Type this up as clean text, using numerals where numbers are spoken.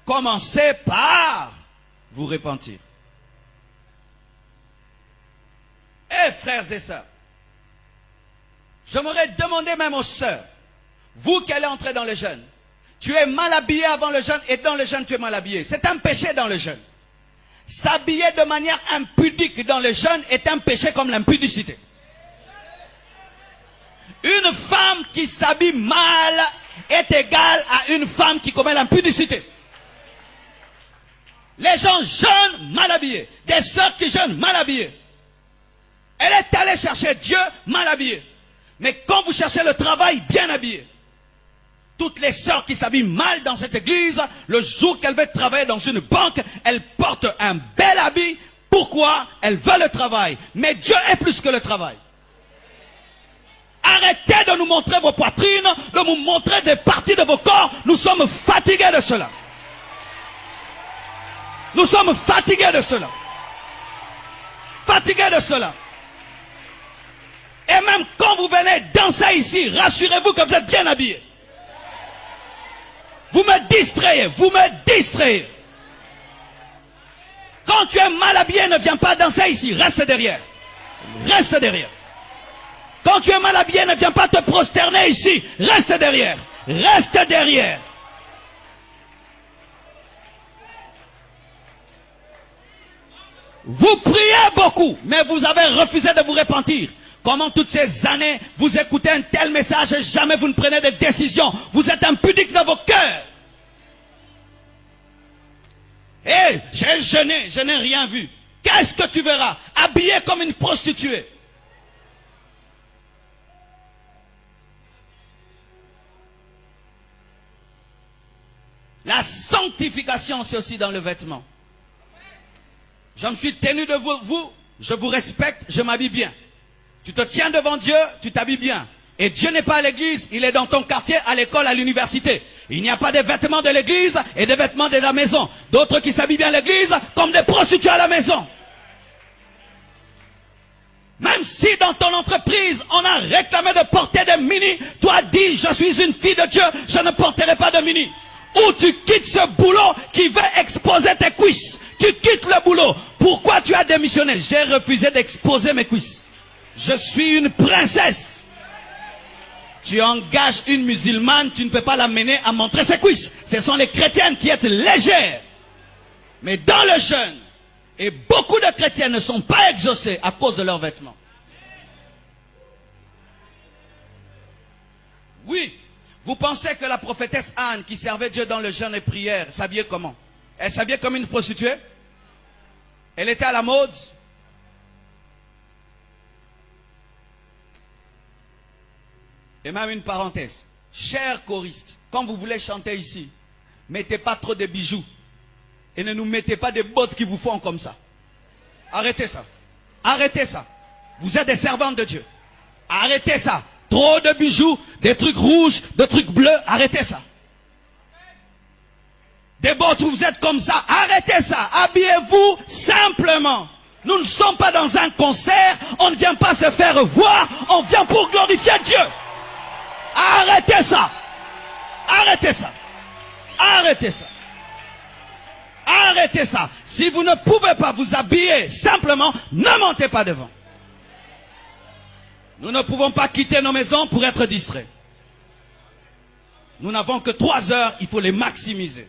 commencez par vous repentir. Eh frères et sœurs, j'aimerais demander même aux sœurs, vous qui allez entrer dans le jeûne, tu es mal habillé avant le jeûne et dans le jeûne tu es mal habillé. C'est un péché dans le jeûne. S'habiller de manière impudique dans le jeûne est un péché comme l'impudicité. Une femme qui s'habille mal est égale à une femme qui commet l'impudicité. Les gens jeûnent mal habillés. Des sœurs qui jeûnent mal habillées. Elle est allée chercher Dieu mal habillée. Mais quand vous cherchez le travail bien habillé, toutes les sœurs qui s'habillent mal dans cette église, le jour qu'elles veulent travailler dans une banque, elles portent un bel habit. Pourquoi? Elles veulent le travail. Mais Dieu est plus que le travail. Arrêtez de nous montrer vos poitrines, de nous montrer des parties de vos corps. Nous sommes fatigués de cela. Nous sommes fatigués de cela. Fatigués de cela. Et même quand vous venez danser ici, rassurez-vous que vous êtes bien habillés. Vous me distrayez, vous me distrayez. Quand tu es mal habillé, ne viens pas danser ici, reste derrière. Reste derrière. Quand tu es mal habillé, ne viens pas te prosterner ici, reste derrière. Reste derrière. Vous priez beaucoup, mais vous avez refusé de vous repentir. Comment toutes ces années, vous écoutez un tel message et jamais vous ne prenez de décision. Vous êtes impudiques dans vos cœurs. Eh, j'ai jeûné, je n'ai rien vu. Qu'est-ce que tu verras? Habillé comme une prostituée. La sanctification, c'est aussi dans le vêtement. Je me suis tenu de vous, je vous respecte, je m'habille bien. Tu te tiens devant Dieu, tu t'habilles bien. Et Dieu n'est pas à l'église, il est dans ton quartier, à l'école, à l'université. Il n'y a pas de vêtements de l'église et des vêtements de la maison. D'autres qui s'habillent bien à l'église comme des prostituées à la maison. Même si dans ton entreprise, on a réclamé de porter des mini, toi dis, je suis une fille de Dieu, je ne porterai pas de mini. Ou tu quittes ce boulot qui veut exposer tes cuisses. Tu quittes le boulot. Pourquoi tu as démissionné? J'ai refusé d'exposer mes cuisses. Je suis une princesse. Tu engages une musulmane, tu ne peux pas l'amener à montrer ses cuisses. Ce sont les chrétiennes qui sont légères. Mais dans le jeûne, et beaucoup de chrétiens ne sont pas exaucés à cause de leurs vêtements. Oui, vous pensez que la prophétesse Anne, qui servait Dieu dans le jeûne et prière, s'habillait comment? Elle s'habillait comme une prostituée? Elle était à la mode? Et même une parenthèse. Chers choristes, quand vous voulez chanter ici, mettez pas trop de bijoux. Et ne nous mettez pas des bottes qui vous font comme ça. Arrêtez ça. Arrêtez ça. Vous êtes des servantes de Dieu. Arrêtez ça. Trop de bijoux, des trucs rouges, des trucs bleus, arrêtez ça. Des bottes où vous êtes comme ça, arrêtez ça. Habillez-vous simplement. Nous ne sommes pas dans un concert, on ne vient pas se faire voir, on vient pour glorifier Dieu. Arrêtez ça. Arrêtez ça. Arrêtez ça. Arrêtez ça. Si vous ne pouvez pas vous habiller simplement, ne montez pas devant. Nous ne pouvons pas quitter nos maisons pour être distraits. Nous n'avons que 3 heures, il faut les maximiser.